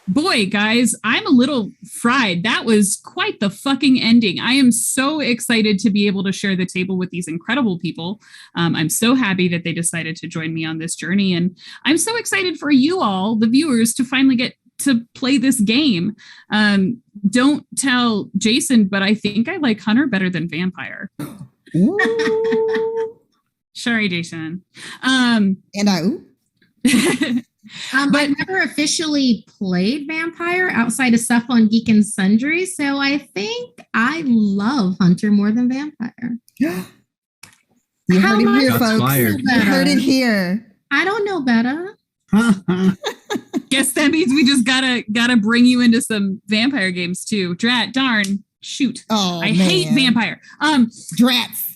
Boy, guys, I'm a little fried. That was quite the fucking ending. I am so excited to be able to share the table with these incredible people. I'm so happy that they decided to join me on this journey. And I'm so excited for you all, the viewers, to finally get to play this game. Don't tell Jason, but I think I like Hunter better than Vampire. Sorry, Jason. And but I've never officially played Vampire outside of stuff on Geek and Sundry, so I think I love Hunter more than Vampire. You heard it here, folks. You heard it here. I don't know better. Guess that means we just gotta bring you into some Vampire games too. Drat, darn, shoot. Oh, I hate Vampire. Drats.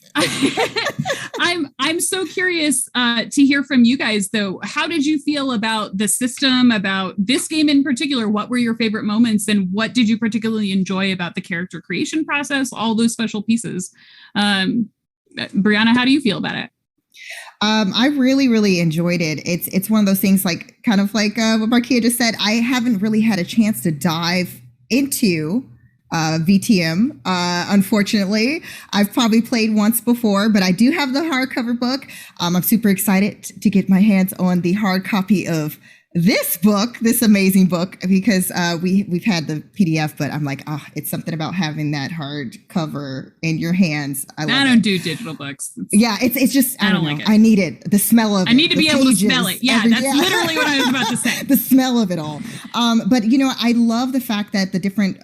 I'm so curious to hear from you guys, though. How did you feel about the system, about this game in particular? What were your favorite moments, and what did you particularly enjoy about the character creation process? All those special pieces. Brianna, how do you feel about it? I really, really enjoyed it. It's one of those things, like kind of like what Markia just said. I haven't really had a chance to dive into VTM. Unfortunately, I've probably played once before, but I do have the hardcover book. I'm super excited to get my hands on the hard copy of this book, this amazing book, because we've had the PDF, but I'm like, it's something about having that hardcover in your hands. I don't do digital books. It's just I don't like it. I need it. The smell of it. I need to be able to smell it. Yeah, that's literally what I was about to say. The smell of it all. But you know, I love the fact that the different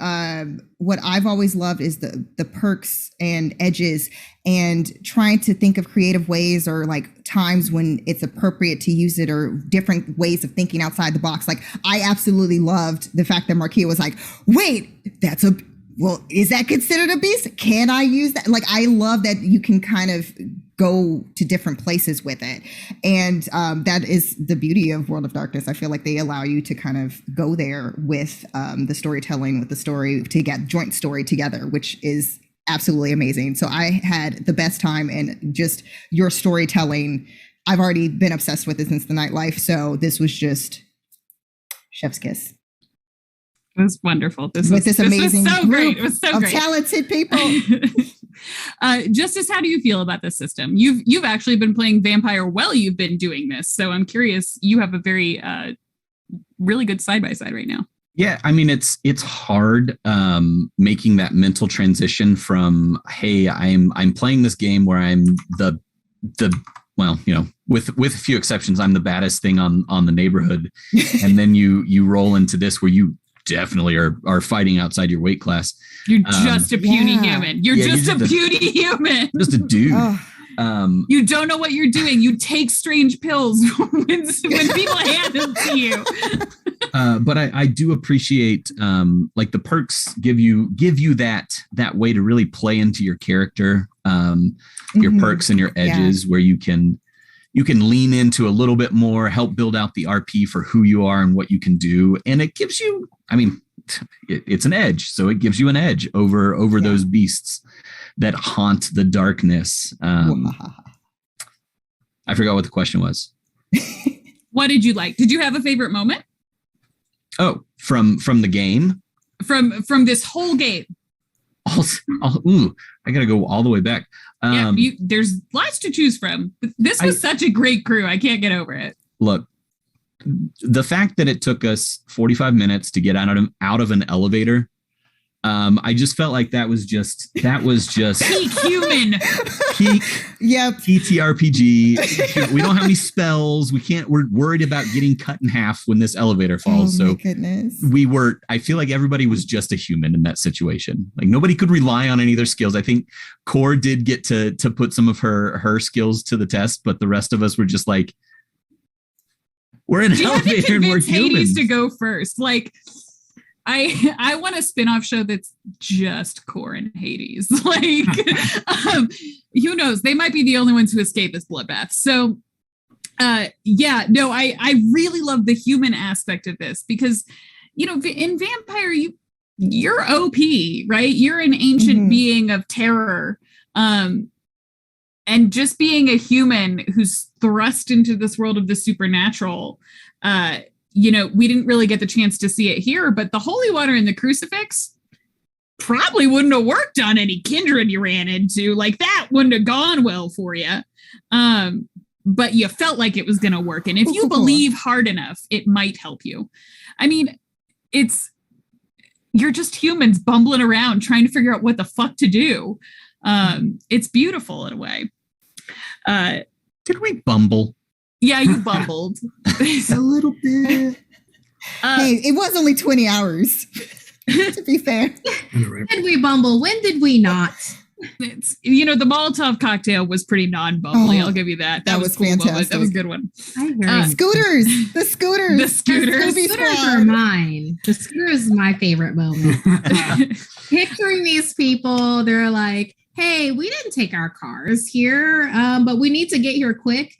what I've always loved is the perks and edges, and trying to think of creative ways or like times when it's appropriate to use it, or different ways of thinking outside the box. Like, I absolutely loved the fact that Markia was like, wait, is that considered a beast? Can I use that? Like, I love that you can kind of go to different places with it. And that is the beauty of World of Darkness. I feel like they allow you to kind of go there with the storytelling, with the story to get joint story together, which is absolutely amazing. So I had the best time, and just your storytelling, I've already been obsessed with it since the Nightlife. So this was just chef's kiss. It was wonderful. This amazing was so great. It was so great. Talented people. Justice, how do you feel about this system? You've actually been playing Vampire while you've been doing this, so I'm curious. You have a very really good side by side right now. Yeah, I mean, it's hard making that mental transition from, hey, I'm playing this game where I'm the well, you know, with a few exceptions, I'm the baddest thing on the neighborhood, and then you roll into this where you definitely are fighting outside your weight class. You're just a puny human. You're just a puny human. Just a dude. You don't know what you're doing. You take strange pills when people hand them to you. But I do appreciate like the perks give you that way to really play into your character, your perks and your edges, where you can lean into a little bit more, help build out the RP for who you are and what you can do, and it gives you, I mean, it's an edge, so it gives you an edge over those beasts that haunt the darkness. I forgot what the question was. What did you like? Did you have a favorite moment? Oh, from the game? From this whole game. I gotta go all the way back. There's lots to choose from. This was such a great crew. I can't get over it. Look, the fact that it took us 45 minutes to get out of an elevator, I just felt like that was just peak human. Peak TTRPG. We don't have any spells. We're worried about getting cut in half when this elevator falls. Oh, my goodness. I feel like everybody was just a human in that situation. Like, nobody could rely on any of their skills. I think Core did get to put some of her skills to the test, but the rest of us were just like, we're in an elevator and we're humans. Hades to go first. Like, I want a spin-off show that's just Core and Hades. Like, who knows? They might be the only ones who escape this bloodbath. So, I really love the human aspect of this, because, you know, in Vampire, you're OP, right? You're an ancient being of terror. And just being a human who's thrust into this world of the supernatural, we didn't really get the chance to see it here, but the holy water and the crucifix probably wouldn't have worked on any kindred you ran into. Like that wouldn't have gone well for you. But you felt like it was going to work. And if you believe hard enough, it might help you. I mean, you're just humans bumbling around trying to figure out what the fuck to do. It's beautiful in a way. Did we bumble? Yeah, you bumbled. A little bit. Hey, it was only 20 hours, to be fair. When did we bumble? When did we not? It's, the Molotov cocktail was pretty non-bubbly. I'll give you that. That was cool fantastic. Moment. That was a good one. Scooters. The scooters. The scooters. The scooters are mine. The scooter is my favorite moment. Picturing these people, they're like, hey, we didn't take our cars here, but we need to get here quick.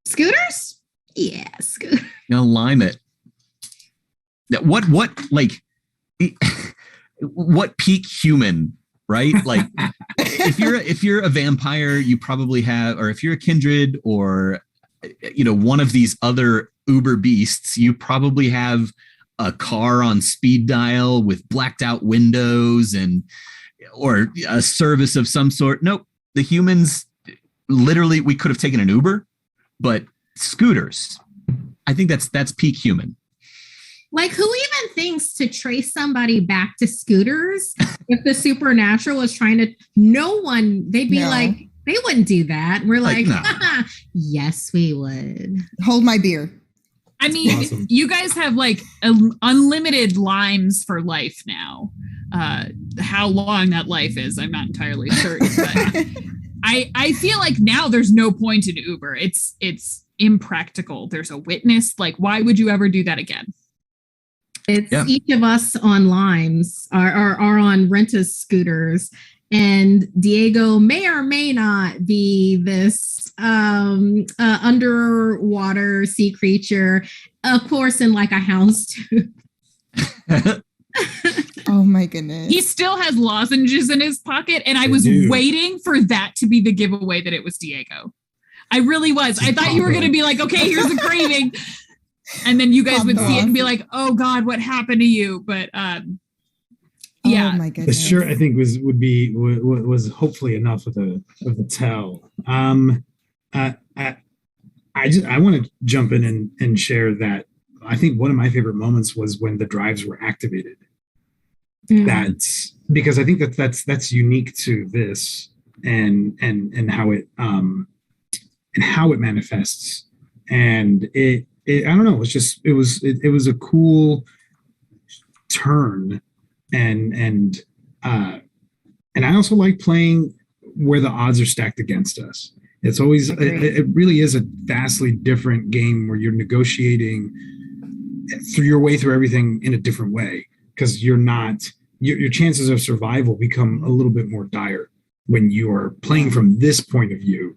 Scooters? Yeah, scooters. Lime it. What what peak human, right? Like if you're a vampire, you probably have, or if you're a kindred or one of these other uber beasts, you probably have a car on speed dial with blacked out windows or a service of some sort. Nope. The humans, literally, we could have taken an Uber, but scooters. I think that's peak human. Like, who even thinks to trace somebody back to scooters if the supernatural was trying to? No one. They'd be like, they wouldn't do that. We're like, no. Yes, we would. Hold my beer. I mean, awesome. You guys have like unlimited limes for life now. How long that life is, I'm not entirely certain. But I feel like now there's no point in Uber. It's impractical. There's a witness. Like, why would you ever do that again? It's each of us on limes are on Rentas scooters, and Diego may or may not be this underwater sea creature, of course, in like a house too. Oh my goodness. He still has lozenges in his pocket, and I was waiting for that to be the giveaway that it was Diego. I really was. I thought you were going to be like, okay, here's the craving. And then you guys would see it and be like, oh God, what happened to you? But yeah. Oh my goodness. The shirt I think was hopefully enough of the tell. I want to jump in and share that I think one of my favorite moments was when the drives were activated. Mm-hmm. That's because I think that's unique to this and how it manifests. And it I don't know, it was a cool turn and I also like playing where the odds are stacked against us. It's always it really is a vastly different game where you're negotiating through your way through everything in a different way, because your chances of survival become a little bit more dire when you are playing from this point of view.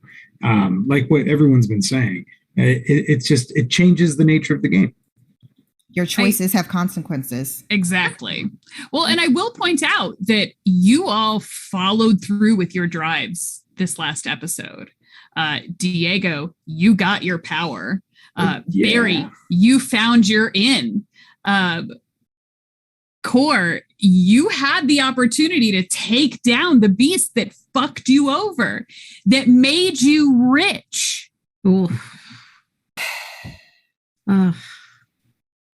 Like what everyone's been saying, it changes the nature of the game. Your choices have consequences. Exactly. Well, and I will point out that you all followed through with your drives this last episode. Diego, you got your power. Barry, you found your in. Core, you had the opportunity to take down the beast that fucked you over, that made you rich.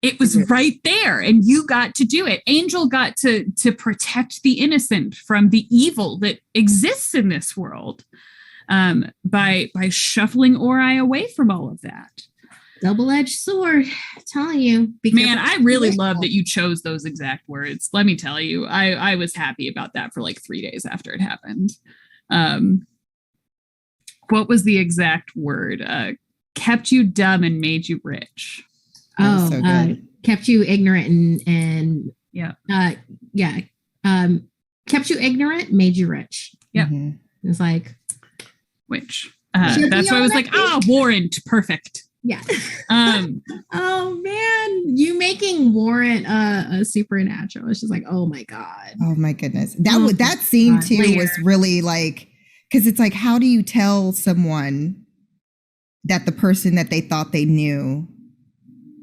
It was right there, and you got to do it. Angel got to protect the innocent from the evil that exists in this world by shuffling Ori away from all of that. Double-edged sword, I'm telling you. Man, I really love that you chose those exact words. Let me tell you, I was happy about that for like 3 days after it happened. What was the exact word? Kept you dumb and made you rich. Kept you ignorant and kept you ignorant, made you rich. Yeah, it's like which that's why I was like, warrant, perfect. Yeah. Oh man, you making Warrant a supernatural. It's just like, oh my God. Oh my goodness. That scene too was really like, because it's like, how do you tell someone that the person that they thought they knew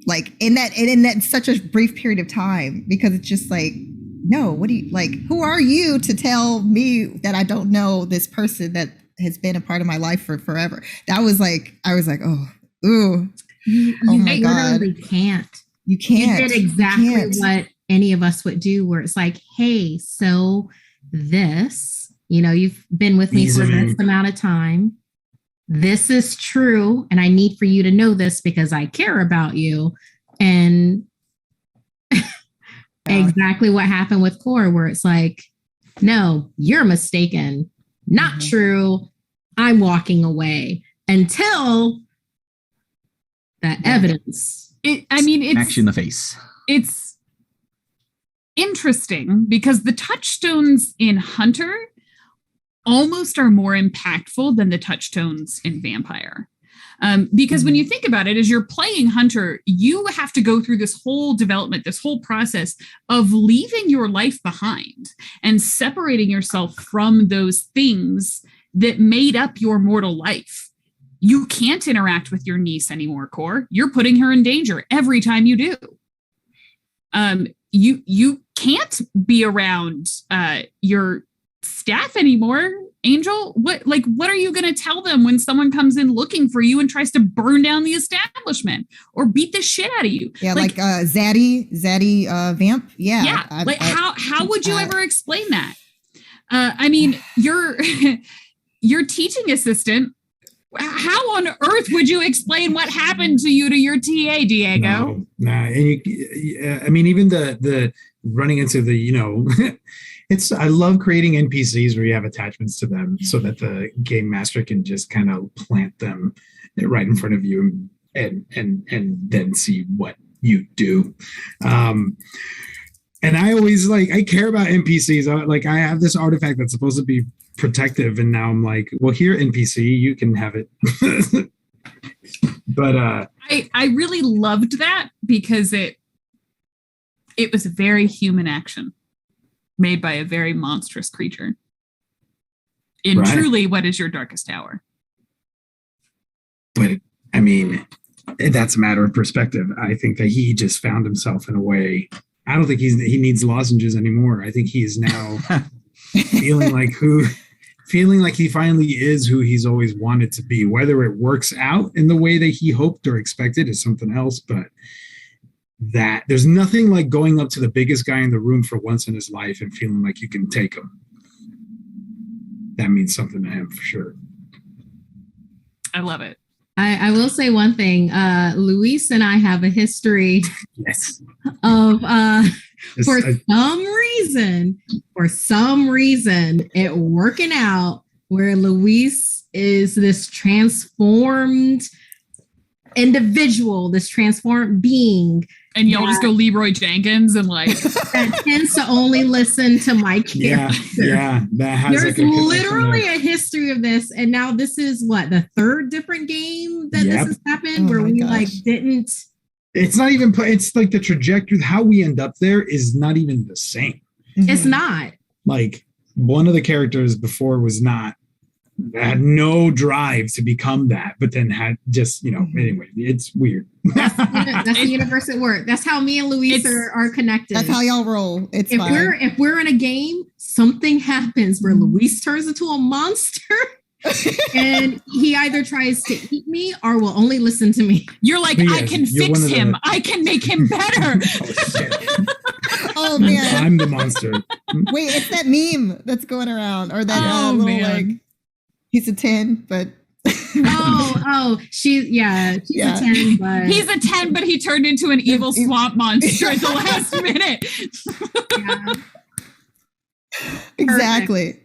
like in that such a brief period of time, because it's just like, no, what do you like? Who are you to tell me that I don't know this person that has been a part of my life for forever? That was like, I was like, oh, ooh, you my God. literally can't. You can't. You did exactly what any of us would do, where it's like, hey, so this, you've been with me for this amount of time. This is true. And I need for you to know this because I care about you. And exactly what happened with Core, where it's like, no, you're mistaken. Not true. I'm walking away until that evidence. It's smacks you in the face. It's interesting because the touchstones in Hunter almost are more impactful than the touchstones in Vampire. Because when you think about it, as you're playing Hunter, you have to go through this whole development, this whole process of leaving your life behind and separating yourself from those things that made up your mortal life. You can't interact with your niece anymore, Core. You're putting her in danger every time you do. You can't be around your staff anymore. Angel, what are you going to tell them when someone comes in looking for you and tries to burn down the establishment or beat the shit out of you? Yeah, like Zaddy Vamp. Yeah. Yeah. How would you ever explain that? Your teaching assistant, how on earth would you explain what happened to you to your TA, Diego? No. And even the running into the, I love creating NPCs where you have attachments to them so that the game master can just kind of plant them right in front of you and then see what you do. And I always I care about NPCs. I have this artifact that's supposed to be protective, and now I'm like, well, here, NPC, you can have it. But I really loved that because it was a very human action made by a very monstrous creature. In truly, what is your darkest hour? But I mean, that's a matter of perspective. I think that he just found himself in a way. I don't think he needs lozenges anymore. I think he is now feeling like he finally is who he's always wanted to be. Whether it works out in the way that he hoped or expected is something else, but that there's nothing like going up to the biggest guy in the room for once in his life and feeling like you can take him. That means something to him for sure. I love it. I will say one thing. Luis and I have a history of for some reason it working out where Luis is this transformed individual, this transformed being. And y'all just go Leroy Jenkins and that tends to only listen to my character. Yeah. That has There's literally a history of this, and now this is the third different game that this has happened where we didn't. It's not even. It's like the trajectory. How we end up there is not even the same. It's not. Like one of the characters before had no drive to become that, but then had just, anyway, it's weird. That's the universe at work. That's how me and Luis are connected. That's how y'all roll. If we're in a game, something happens where Luis turns into a monster and he either tries to eat me or will only listen to me. You're like, I can fix him. I can make him better. Oh man, I'm the monster. Wait, it's that meme that's going around, or that little he's a 10, but she's a 10, but he's a 10, but he turned into an evil swamp monster at the last minute. Exactly.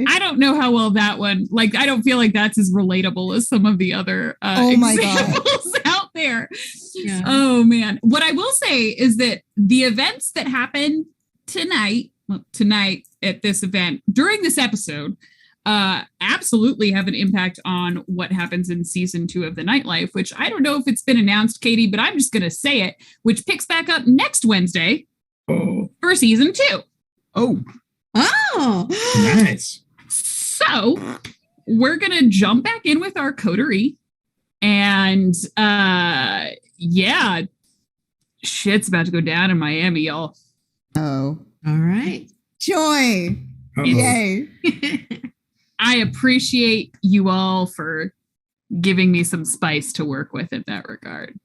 I don't know how well that one, I don't feel like that's as relatable as some of the other examples out there. Yeah. Oh man. What I will say is that the events that happen tonight at this event during this episode absolutely have an impact on what happens in season 2 of the Nightlife, which I don't know if it's been announced, Katie, but I'm just going to say it, which picks back up next Wednesday for season 2. Oh, nice. So we're going to jump back in with our coterie and yeah, shit's about to go down in Miami, y'all. Oh, All right. joy. Uh-oh. Yay. I appreciate you all for giving me some spice to work with in that regard.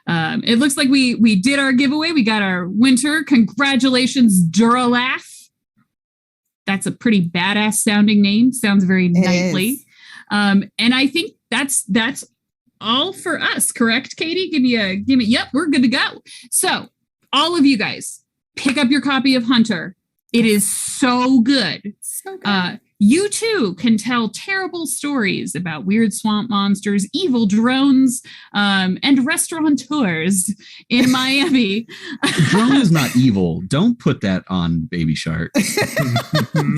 It looks like we did our giveaway. We got our winter. Congratulations, Duralaugh. That's a pretty badass sounding name. Sounds very knightly. And I think that's all for us, correct, Katie? Give me. Yep, we're good to go. So all of you guys, pick up your copy of Hunter. It is so good. So good. You too can tell terrible stories about weird swamp monsters, evil drones, and restaurateurs in Miami. Drone is not evil. Don't put that on Baby Shark.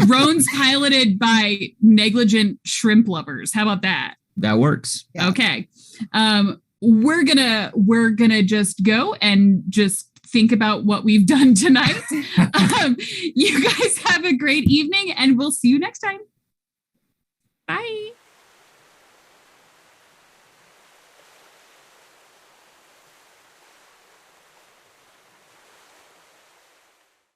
Drones piloted by negligent shrimp lovers. How about that? That works. Yeah. Okay. We're gonna just go and just think about what we've done tonight. You guys have a great evening, and we'll see you next time. Bye.